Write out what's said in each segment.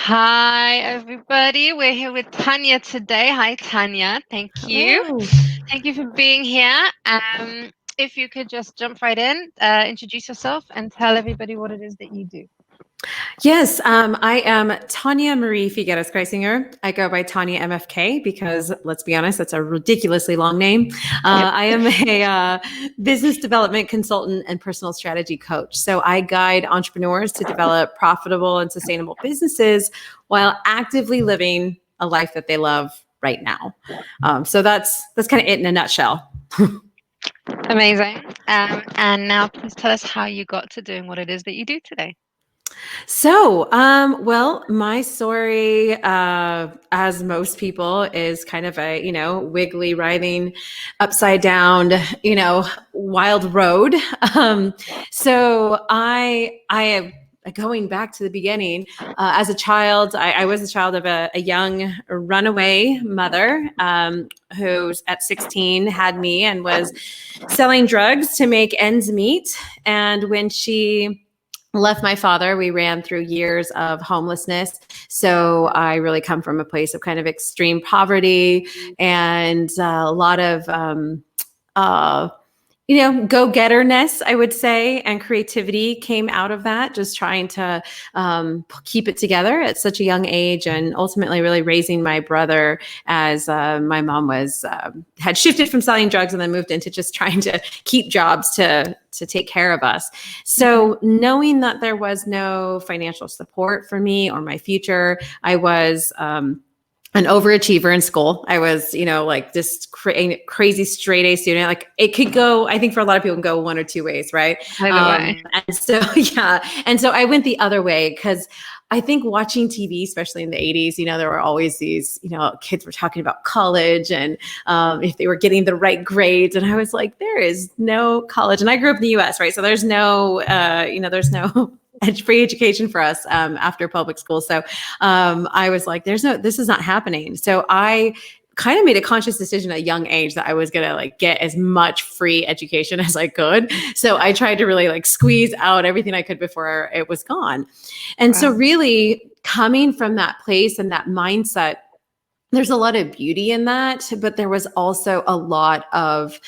Hi, everybody. We're here with Tanya today. Hi, Tanya. Thank you. Hello. Thank you for being here. If you could just jump right in, introduce yourself, and tell everybody what it is that you do. Yes, I am Tanya Marie Figueres Kreisinger. I go by Tanya MFK because, let's be honest, that's a ridiculously long name. Yep. I am a business development consultant and personal strategy coach. So I guide entrepreneurs to develop profitable and sustainable businesses while actively living a life that they love right now. So that's kind of it in a nutshell. Amazing. And now please tell us how you got to doing what it is that you do today. So, well, my story, as most people, is kind of a, wiggly, writhing, upside down, wild road. So I am going back to the beginning. As a child, I was a child of a young runaway mother, who at 16 had me and was selling drugs to make ends meet. And when she left my father, we ran through years of homelessness. So I really come from a place of kind of extreme poverty and a lot of go-getterness, I would say, and creativity came out of that, just trying to keep it together at such a young age, and ultimately really raising my brother as my mom was had shifted from selling drugs and then moved into just trying to keep jobs to take care of us. So knowing that there was no financial support for me or my future, I was an overachiever in school. I was, like this crazy straight A student. Like it could go, I think for a lot of people, it can go one or two ways, right? Either way. And so, yeah. And so I went the other way because I think watching TV, especially in the 80s, there were always these, kids were talking about college and if they were getting the right grades. And I was like, there is no college. And I grew up in the US, right? So there's no, there's no free education for us after public school. So I was like, this is not happening. So I kind of made a conscious decision at a young age that I was going to get as much free education as I could. So I tried to really squeeze out everything I could before it was gone. And so really coming from that place and that mindset, there's a lot of beauty in that, but there was also a lot of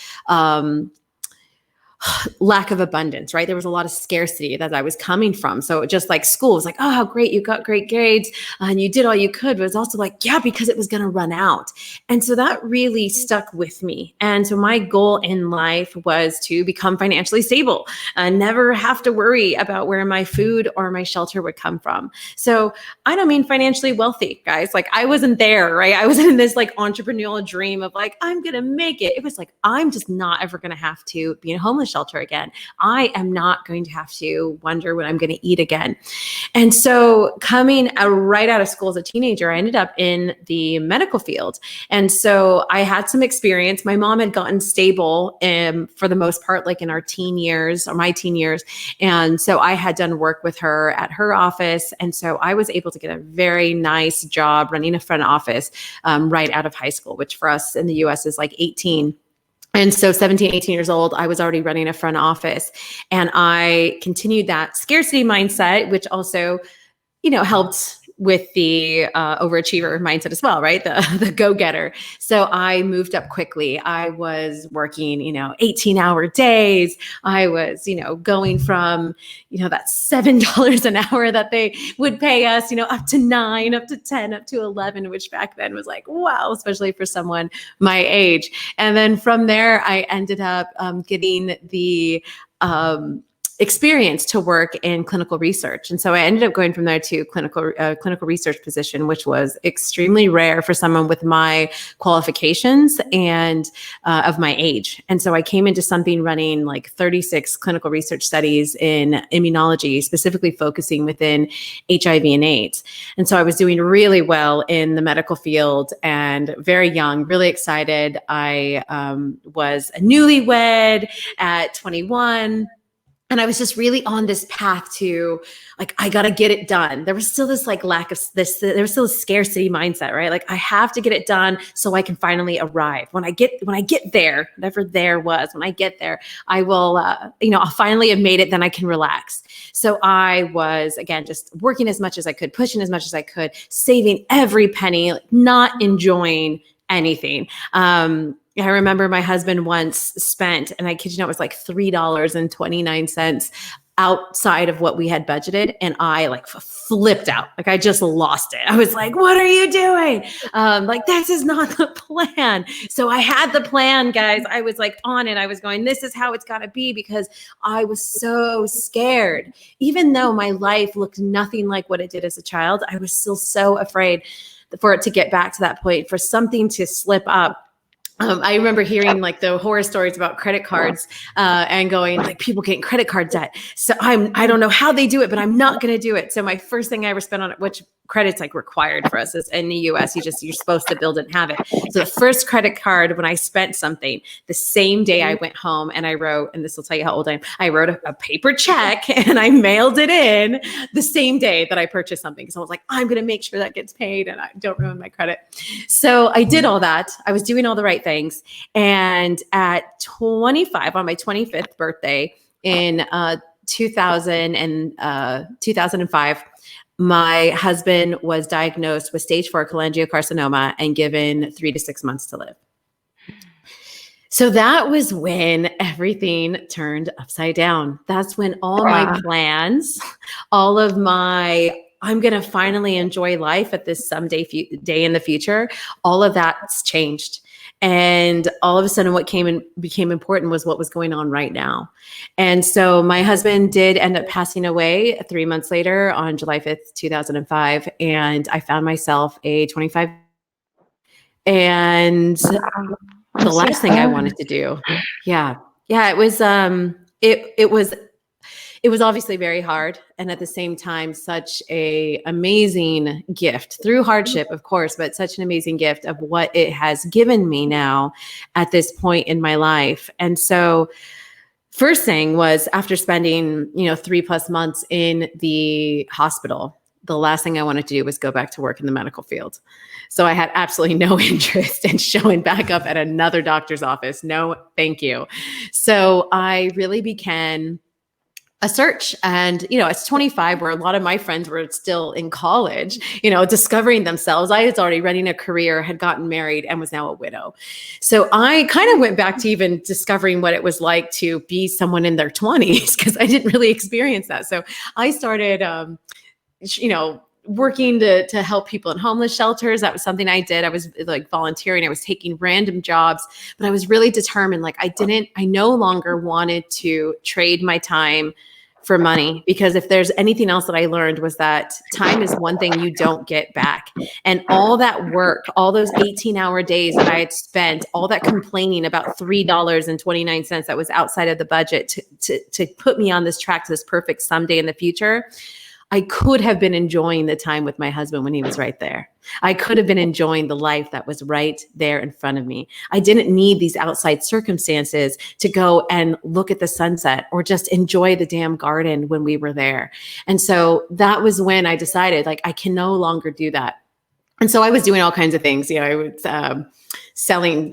lack of abundance, right? There was a lot of scarcity that I was coming from. So just like school was like, oh, how great, you got great grades and you did all you could. But it's also like, yeah, because it was going to run out. And so that really stuck with me. And so my goal in life was to become financially stable and never have to worry about where my food or my shelter would come from. So I don't mean financially wealthy, guys. Like I wasn't there, right? I wasn't in this entrepreneurial dream of I'm going to make it. It was like, I'm just not ever going to have to be in a homeless shelter again. I am not going to have to wonder when I'm going to eat again. And so coming right out of school as a teenager, I ended up in the medical field. And so I had some experience. My mom had gotten stable for the most part, in our teen years or my teen years. And so I had done work with her at her office. And so I was able to get a very nice job running a front office right out of high school, which for us in the US is 18. And so 17, 18 years old, I was already running a front office, and I continued that scarcity mindset, which also, helped with the overachiever mindset as well, right? The go-getter. So I moved up quickly. I was working, 18-hour days. I was, going from, that $7 an hour that they would pay us, up to 9, up to 10, up to 11, which back then was like, wow, especially for someone my age. And then from there, I ended up getting the experience to work in clinical research. And so I ended up going from there to clinical research position, which was extremely rare for someone with my qualifications and of my age. And so I came into something running 36 clinical research studies in immunology, specifically focusing within HIV and AIDS. And so I was doing really well in the medical field and very young, really excited. I was a newlywed at 21. And I was just really on this path to like, I got to get it done. There was still this like lack of this, there was still a scarcity mindset, right? Like I have to get it done so I can finally arrive. When I get there, whatever there was, when I get there, I will, I'll finally have made it. Then I can relax. So I was, again, just working as much as I could, pushing as much as I could, saving every penny, like, not enjoying anything. I remember my husband once spent, and I kid you not, it was like $3.29 outside of what we had budgeted. And I like flipped out. Like I just lost it. I was like, what are you doing? Like, this is not the plan. So I had the plan, guys. I was like on it. I was going, this is how it's got to be, because I was so scared. Even though my life looked nothing like what it did as a child, I was still so afraid for it to get back to that point, for something to slip up. I remember hearing like the horror stories about credit cards and going like, people getting credit card debt. So I don't know how they do it, but I'm not going to do it. So my first thing I ever spent on it, which credit's like required for us, is in the US, you're supposed to build it and have it. So the first credit card, when I spent something, the same day I went home and I wrote, and this will tell you how old I am, I wrote a paper check and I mailed it in the same day that I purchased something. So I was like, I'm going to make sure that gets paid and I don't ruin my credit. So I did all that. I was doing all the right things. And at 25, on my 25th birthday in 2005, my husband was diagnosed with stage 4 cholangiocarcinoma and given 3 to 6 months to live. So that was when everything turned upside down. That's when all my plans, all of my, I'm going to finally enjoy life at this someday day in the future, all of that's changed. And all of a sudden what became important was what was going on right now. And so my husband did end up passing away 3 months later on July 5th, 2005. And I found myself a 25. And the last thing I wanted to do. Yeah. It was, it was obviously very hard, and at the same time, such a amazing gift through hardship, of course, but such an amazing gift of what it has given me now at this point in my life. And so first thing was, after spending, 3+ months in the hospital, the last thing I wanted to do was go back to work in the medical field. So I had absolutely no interest in showing back up at another doctor's office. No, thank you. So I really began a search. And, it's 25, where a lot of my friends were still in college, discovering themselves. I was already running a career, had gotten married, and was now a widow. So I kind of went back to even discovering what it was like to be someone in their 20s, because I didn't really experience that. So I started, working to help people in homeless shelters. That was something I did. I was like volunteering. I was taking random jobs, but I was really determined. Like I no longer wanted to trade my time for money, because if there's anything else that I learned, was that time is one thing you don't get back. And all that work, all those 18-hour days that I had spent, all that complaining about $3.29 that was outside of the budget to put me on this track to this perfect someday in the future, I could have been enjoying the time with my husband when he was right there. I could have been enjoying the life that was right there in front of me. I didn't need these outside circumstances to go and look at the sunset or just enjoy the damn garden when we were there. And so that was when I decided, like, I can no longer do that. And so I was doing all kinds of things. I was I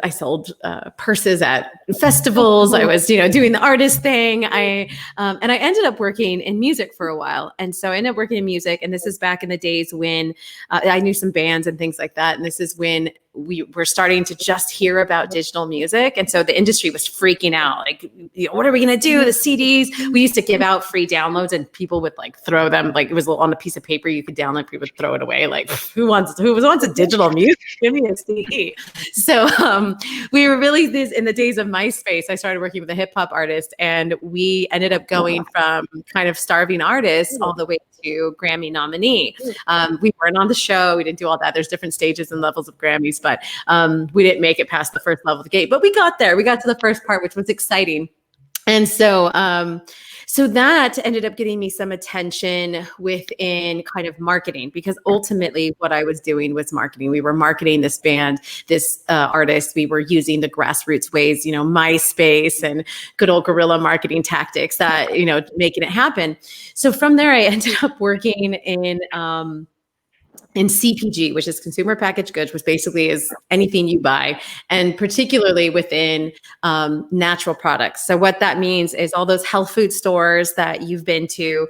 sold purses at festivals. I was, doing the artist thing. And I ended up working in music for a while. And so I ended up working in music. And this is back in the days when I knew some bands and things like that. And this is when we were starting to just hear about digital music. And so the industry was freaking out. Like, what are we going to do? The CDs, we used to give out free downloads and people would like throw them. Like, it was on a piece of paper you could download, people would throw it away. Like, who wants a digital music? Give me a CD. So we were really in the days of MySpace. I started working with a hip hop artist, and we ended up going from kind of starving artists all the way to Grammy nominee. We weren't on the show. We didn't do all that. There's different stages and levels of Grammys, but we didn't make it past the first level of the gate. But we got there. We got to the first part, which was exciting. And so So that ended up getting me some attention within kind of marketing, because ultimately what I was doing was marketing. We were marketing this band, this artist. We were using the grassroots ways, MySpace and good old guerrilla marketing tactics that, making it happen. So from there, I ended up working in CPG, which is consumer packaged goods, which basically is anything you buy, and particularly within natural products. So what that means is all those health food stores that you've been to.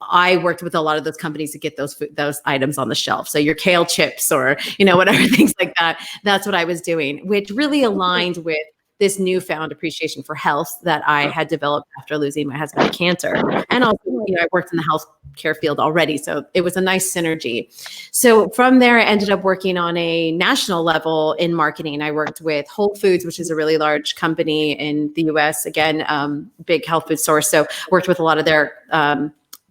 I worked with a lot of those companies to get those items on the shelf. So your kale chips or, whatever, things like that. That's what I was doing, which really aligned with this newfound appreciation for health that I had developed after losing my husband to cancer. And also, I worked in the healthcare field already. So it was a nice synergy. So from there, I ended up working on a national level in marketing. I worked with Whole Foods, which is a really large company in the US, again, big health food source. So worked with a lot of their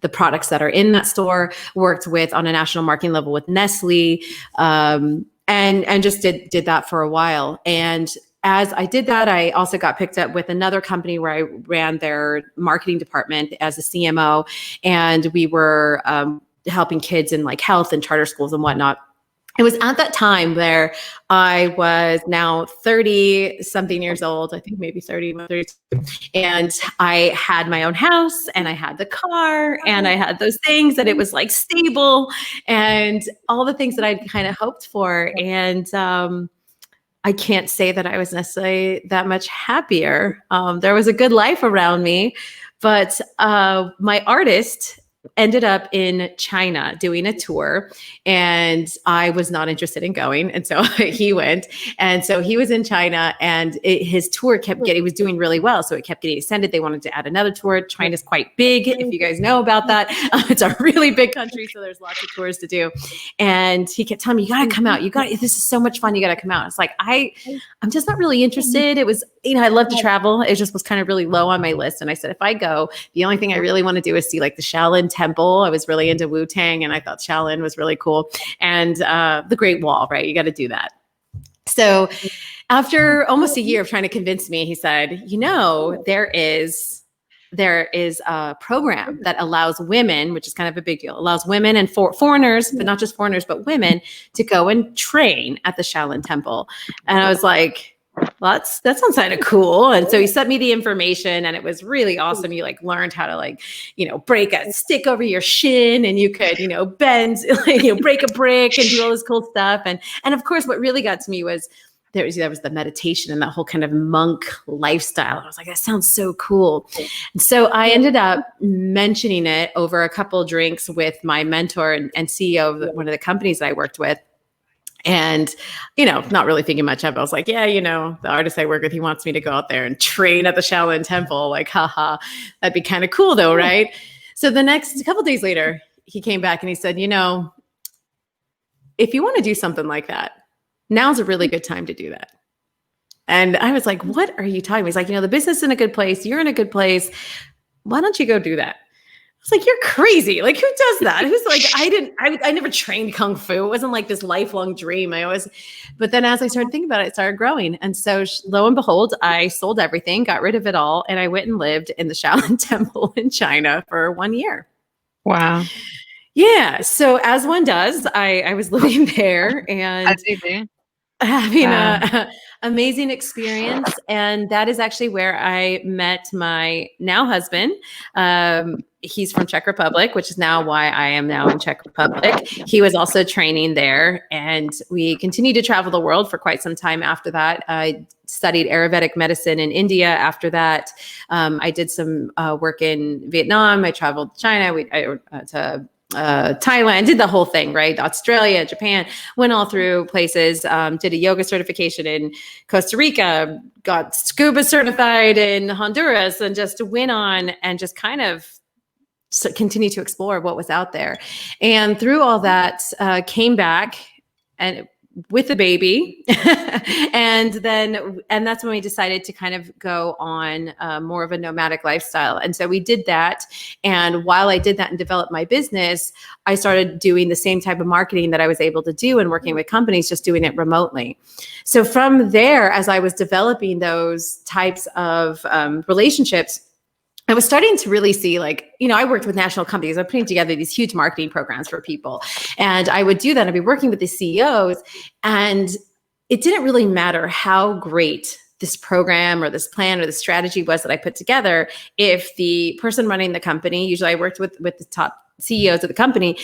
the products that are in that store, worked with on a national marketing level with Nestle, and just did that for a while. And as I did that, I also got picked up with another company where I ran their marketing department as a CMO, and we were helping kids in like health and charter schools and whatnot. It was at that time where I was now 30 something years old, I think maybe 30, 32. And I had my own house and I had the car and I had those things that it was like stable and all the things that I'd kind of hoped for. And I can't say that I was necessarily that much happier. There was a good life around me, but my artist ended up in China doing a tour, and I was not interested in going. And so he went. And so he was in China, and his tour he was doing really well. So it kept getting extended. They wanted to add another tour. China's quite big, if you guys know about that. It's a really big country, so there's lots of tours to do. And he kept telling me, you got to come out. This is so much fun. You got to come out. It's like, I'm just not really interested. It was, I love to travel. It just was kind of really low on my list. And I said, if I go, the only thing I really want to do is see like the Shaolin Temple. I was really into Wu-Tang, and I thought Shaolin was really cool. And the Great Wall, right? You got to do that. So after almost a year of trying to convince me, he said, there is a program that allows women, which is kind of a big deal, allows women and foreigners, but not just foreigners, but women, to go and train at the Shaolin Temple. And I was like, well, that sounds kind of cool. And so he sent me the information, and it was really awesome. You like learned how to break a stick over your shin, and you could, bend, break a brick and do all this cool stuff. And of course, what really got to me was there was the meditation and that whole kind of monk lifestyle. I was like, that sounds so cool. And so I ended up mentioning it over a couple of drinks with my mentor and CEO of one of the companies that I worked with. And, not really thinking much of it. I was like, yeah, the artist I work with, he wants me to go out there and train at the Shaolin Temple. Like, haha, that'd be kind of cool though, right? So the next couple of days later, he came back and he said, if you want to do something like that, now's a really good time to do that. And I was like, what are you talking about? He's like, the business is in a good place. You're in a good place. Why don't you go do that? I was like, you're crazy. Like, who does that? Who's like, I never trained Kung Fu. It wasn't like this lifelong dream. But then as I started thinking about it, it started growing. And so lo and behold, I sold everything, got rid of it all. And I went and lived in the Shaolin Temple in China for 1 year. Wow. Yeah. So as one does, I was living there and having an amazing experience. And that is actually where I met my now husband. He's from Czech Republic, which is now why I am now in Czech Republic. He was also training there, and we continued to travel the world for quite some time after that. I studied Ayurvedic medicine in India after that. I did some work in Vietnam. I traveled to China, to Thailand, did the whole thing, right? Australia, Japan, went all through places, did a yoga certification in Costa Rica, got scuba certified in Honduras, and just went on and just kind of continue to explore what was out there. And through all that, came back and with a baby. and that's when we decided to kind of go on more of a nomadic lifestyle. And so we did that. And while I did that and developed my business, I started doing the same type of marketing that I was able to do and working with companies, just doing it remotely. So from there, as I was developing those types of relationships, I I was starting to really see, like, I worked with national companies. I'm putting together these huge marketing programs for people. And I would do that. I'd be working with the CEOs. And it didn't really matter how great this program or this plan or the strategy was that I put together. If the person running the company, usually I worked with the top CEOs of the company,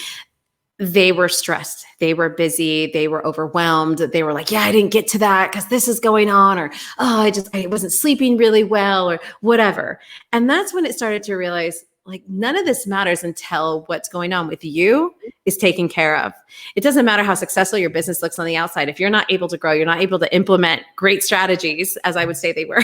they were stressed. They were busy. They were overwhelmed. They were like, yeah, I didn't get to that because this is going on, or, oh, I wasn't sleeping really well, or whatever. And that's when it started to realize, like, none of this matters until what's going on with you is taken care of. It doesn't matter how successful your business looks on the outside. If you're not able to grow, you're not able to implement great strategies, as I would say they were,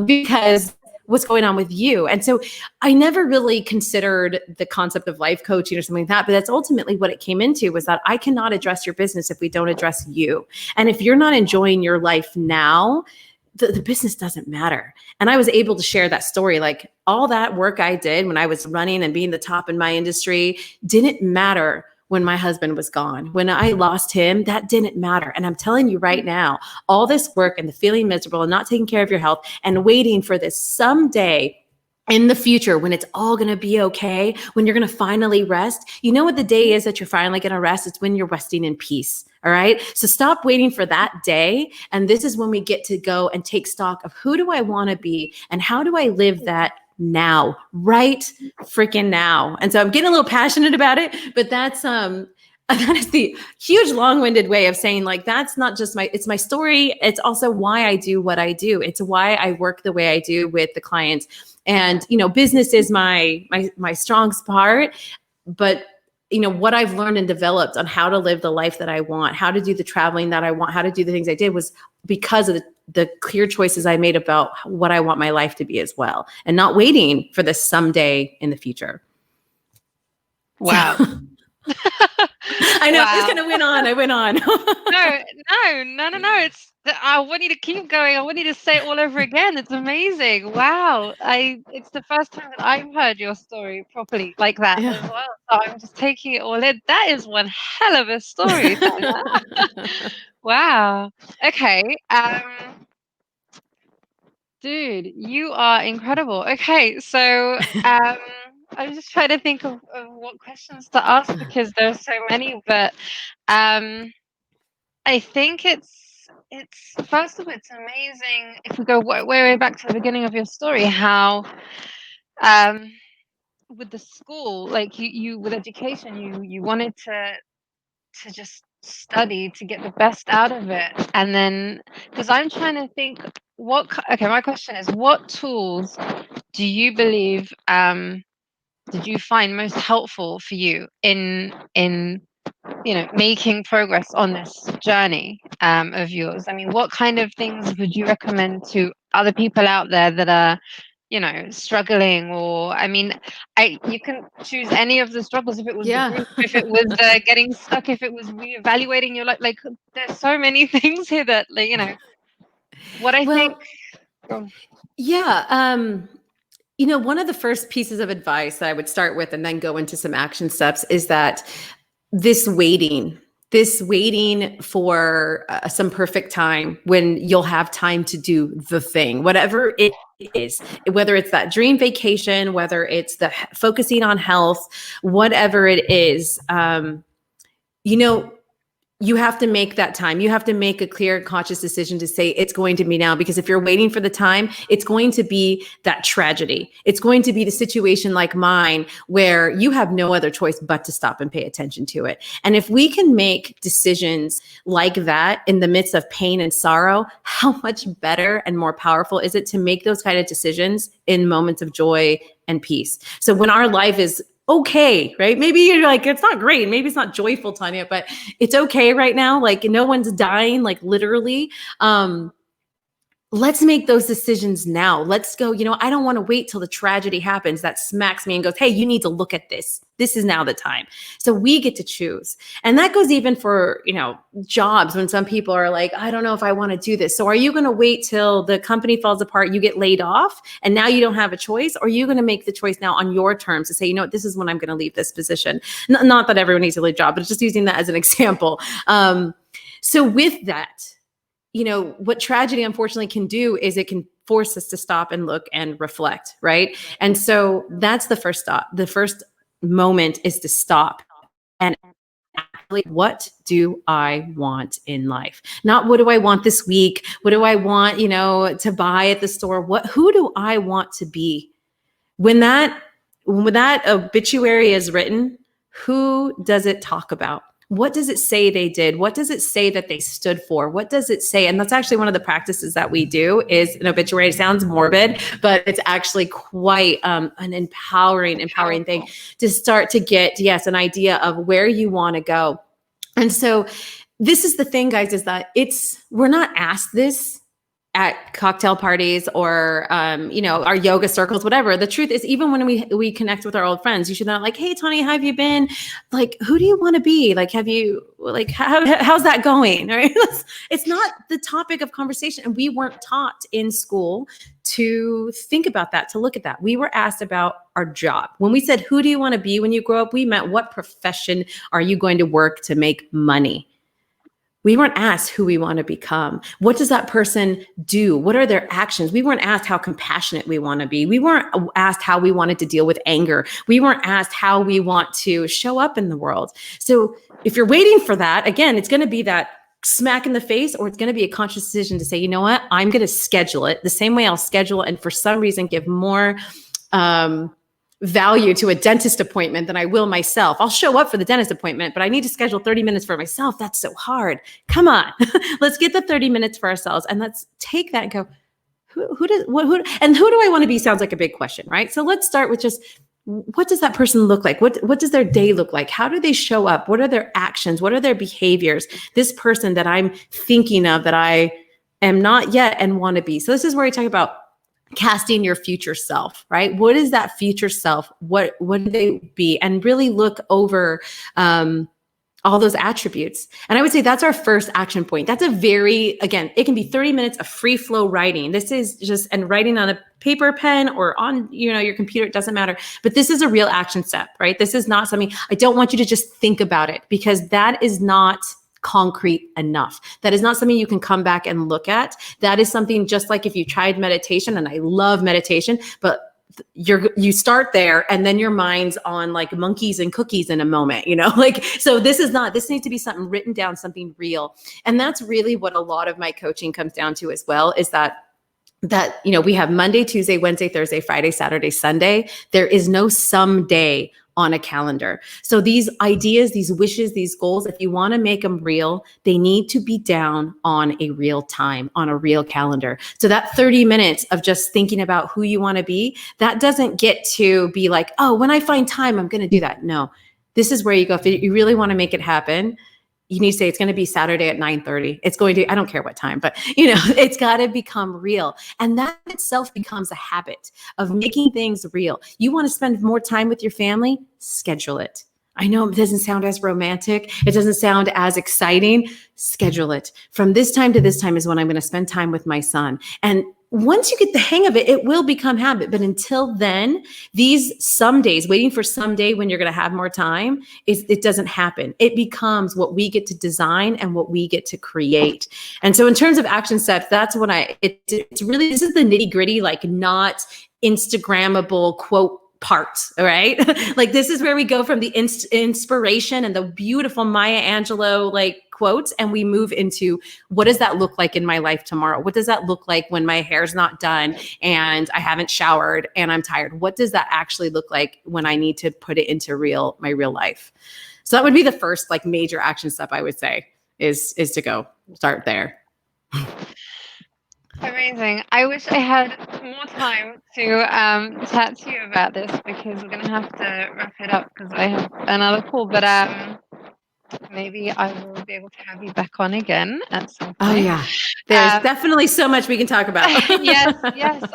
because what's going on with you. And so I never really considered the concept of life coaching or something like that, but that's ultimately what it came into, was that I cannot address your business if we don't address you. And if you're not enjoying your life now, the business doesn't matter. And I was able to share that story. Like, all that work I did when I was running and being the top in my industry didn't matter when my husband was gone. When I lost him, that didn't matter. And I'm telling you right now, all this work and the feeling miserable and not taking care of your health and waiting for this someday in the future when it's all going to be okay, when you're going to finally rest. You know what the day is that you're finally going to rest? It's when you're resting in peace. All right. So stop waiting for that day. And this is when we get to go and take stock of, who do I want to be and how do I live that now, right freaking now. And so I'm getting a little passionate about it, but that is the huge long-winded way of saying, like, that's not just it's my story. It's also why I do what I do. It's why I work the way I do with the clients. And, business is my strongest part, but what I've learned and developed on how to live the life that I want, how to do the traveling that I want, how to do the things I did, was because of the clear choices I made about what I want my life to be as well, and not waiting for this someday in the future. Wow. So, I know. Wow. I just kind of went on. I went on. No. I want you to keep going. I want you to say it all over again. It's amazing. Wow. It's the first time that I've heard your story properly like that as well. So I'm just taking it all in. That is one hell of a story, Tanya. Wow. Okay. Dude, you are incredible. Okay, so I'm just trying to think of what questions to ask, because there's so many, but I think it's first of all, it's amazing if we go way back to the beginning of your story, how with the school, like you with education, you wanted to just study to get the best out of it, and then, because I'm trying to think my question is, what tools do you believe did you find most helpful for you in making progress on this journey of yours? I mean, what kind of things would you recommend to other people out there that are struggling? Or, I mean, you can choose any of the struggles. If it was the group, if it was getting stuck, if it was reevaluating your life, like, there's so many things here that, like, what I think. Yeah. One of the first pieces of advice that I would start with and then go into some action steps is that this waiting for some perfect time when you'll have time to do the thing, whatever it is, whether it's that dream vacation, whether it's the focusing on health, whatever it is, you have to make that time. You have to make a clear, conscious decision to say it's going to be now, because if you're waiting for the time, it's going to be that tragedy. It's going to be the situation like mine where you have no other choice but to stop and pay attention to it. And if we can make decisions like that in the midst of pain and sorrow, how much better and more powerful is it to make those kind of decisions in moments of joy and peace? So when our life is okay, right? Maybe you're like, it's not great. Maybe it's not joyful, Tanya, but it's okay right now. Like, no one's dying, like, literally. Let's make those decisions now. Let's go, I don't want to wait till the tragedy happens that smacks me and goes, hey, you need to look at this. This is now the time. So we get to choose. And that goes even for, jobs, when some people are like, I don't know if I want to do this. So are you going to wait till the company falls apart, you get laid off, and now you don't have a choice? Or are you going to make the choice now on your terms to say, this is when I'm going to leave this position? Not that everyone needs to leave a job, but just using that as an example. So with that, what tragedy unfortunately can do is it can force us to stop and look and reflect, right? And so that's the first stop. The first moment is to stop and actually, what do I want in life? Not what do I want this week? What do I want, to buy at the store? Who do I want to be? When that obituary is written, who does it talk about? What does it say they did? What does it say that they stood for? What does it say? And that's actually one of the practices that we do is an obituary. It sounds morbid, but it's actually quite an empowering thing Powerful. to start to get, yes, an idea of where you want to go. And so this is the thing, guys, is that we're not asked this at cocktail parties or our yoga circles, whatever. The truth is, even when we connect with our old friends, you should not like, hey Tony, how have you been? Like, who do you want to be? Like, have you like how's that going? Right? It's not the topic of conversation. And we weren't taught in school to think about that, to look at that. We were asked about our job. When we said, who do you want to be when you grow up? We meant, what profession are you going to work to make money? We weren't asked who we want to become. What does that person do? What are their actions? We weren't asked how compassionate we want to be. We weren't asked how we wanted to deal with anger. We weren't asked how we want to show up in the world. So if you're waiting for that, again, it's going to be that smack in the face, or it's going to be a conscious decision to say, you know what, I'm going to schedule it the same way I'll schedule and for some reason give more value to a dentist appointment than I will myself. I'll show up for the dentist appointment, but I need to schedule 30 minutes for myself. That's so hard. Come on, let's get the 30 minutes for ourselves and let's take that and go, who do I want to be? Sounds like a big question, right? So let's start with just, what does that person look like? What does their day look like? How do they show up? What are their actions? What are their behaviors? This person that I'm thinking of that I am not yet and want to be. So this is where we talk about casting your future self, right? What is that future self? What do they be? And really look over all those attributes. And I would say that's our first action point. That's again, it can be 30 minutes of free flow writing. This is just, and writing on a paper pen or on, your computer, it doesn't matter. But this is a real action step, right? This is not something, I don't want you to just think about it, because that is not concrete enough. That is not something you can come back and look at. That is something, just like if you tried meditation, and I love meditation, but you start there and then your mind's on like monkeys and cookies in a moment, so this needs to be something written down, something real. And that's really what a lot of my coaching comes down to as well, is that we have Monday, Tuesday, Wednesday, Thursday, Friday, Saturday, Sunday. There is no someday on a calendar. So these ideas, these wishes, these goals, if you want to make them real, they need to be down on a real time, on a real calendar. So that 30 minutes of just thinking about who you want to be, that doesn't get to be like, oh, when I find time, I'm going to do that. No, this is where you go. If you really want to make it happen, you need to say it's going to be Saturday at 9:30. It's going to, I don't care what time, but it's got to become real. And that itself becomes a habit of making things real. You want to spend more time with your family? Schedule it. I know it doesn't sound as romantic. It doesn't sound as exciting. Schedule it. From this time to this time is when I'm going to spend time with my son. And once you get the hang of it, it will become habit. But until then, these some days, waiting for someday when you're going to have more time, it doesn't happen. It becomes what we get to design and what we get to create. And so in terms of action steps, that's what it's really, this is the nitty gritty, like not Instagrammable quote parts, all right? Like this is where we go from the inspiration and the beautiful Maya Angelou like quotes, and we move into, what does that look like in my life tomorrow? What does that look like when my hair's not done and I haven't showered and I'm tired? What does that actually look like when I need to put it into my real life? So that would be the first like major action step, I would say, is to go start there. Amazing. I wish I had more time to chat to you about this, because we're going to have to wrap it up because I have another call. But maybe I will be able to have you back on again at some point. Oh yeah, there's definitely so much we can talk about. Yes,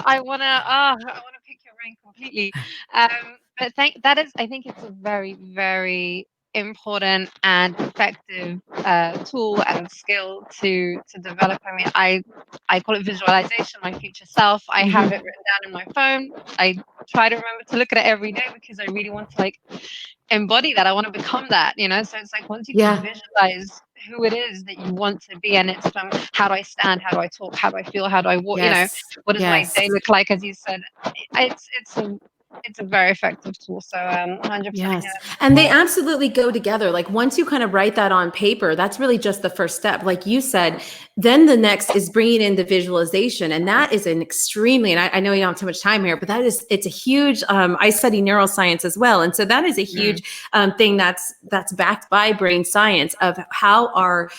I wanna pick your brain completely. But I think it's a very, very important and effective tool and skill to develop. I mean, I call it visualization, my future self. I have it written down in my phone. I try to remember to look at it every day, because I really want to like embody that. I want to become that, So it's like, once you can visualize who it is that you want to be. And it's from, how do I stand? How do I talk? How do I feel? How do I walk? Yes. What does my Yes. day look like? As you said, it's a very effective tool. So 100% Yes. here. And they absolutely go together. Like once you kind of write that on paper, that's really just the first step. Like you said, then the next is bringing in the visualization. And that is an extremely, and I know you don't have too much time here, but it's a huge, I study neuroscience as well. And so that is a huge thing that's backed by brain science of how our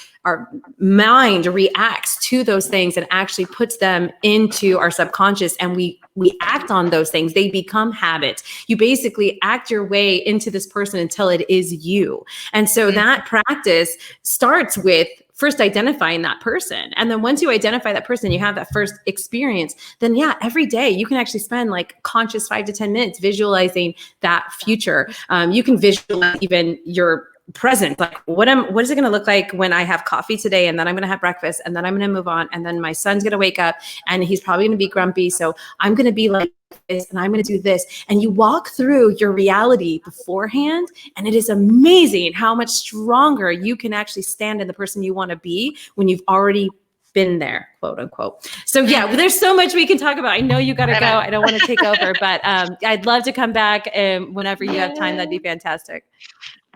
mind reacts to those things and actually puts them into our subconscious, and we act on those things. They become habits. You basically act your way into this person until it is you. And so that practice starts with first identifying that person. And then once you identify that person, you have that first experience, then yeah, every day you can actually spend like conscious 5 to 10 minutes visualizing that future. You can visualize even your present, like what is it going to look like when I have coffee today, and then I'm going to have breakfast, and then I'm going to move on, and then my son's going to wake up and he's probably going to be grumpy, so I'm going to be like this, and I'm going to do this. And you walk through your reality beforehand, and it is amazing how much stronger you can actually stand in the person you want to be when you've already been there, quote unquote. So yeah, there's so much we can talk about. I know you got to go. I don't want to take over, but I'd love to come back whenever you have time. That'd be fantastic.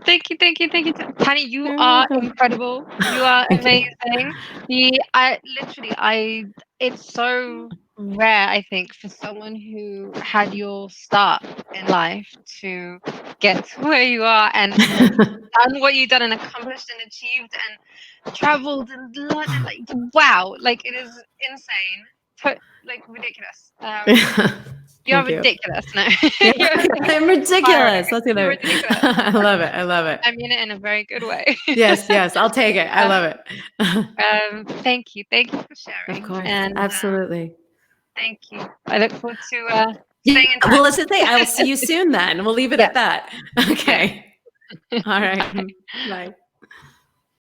Thank you, thank you, thank you, Tanya. You You're are welcome. incredible. You are Thank you. amazing. It's so rare, I think, for someone who had your start in life to get to where you are and done what you've done and accomplished and achieved and traveled and learned. And like, wow, like it is insane, like ridiculous. You're Thank you. ridiculous. No, Yeah, you're I'm inspiring. ridiculous. That's You're gonna. ridiculous. I love it. I love it. I mean it in a very good way. Yes, yes, I'll take it. I Um, love it. thank you for Of sharing, course, and absolutely. thank you. I look forward to Yeah, staying in well, touch. let's just say I will see you soon then. We'll leave it Yes, at that. yes. Okay. All right. Bye. Bye.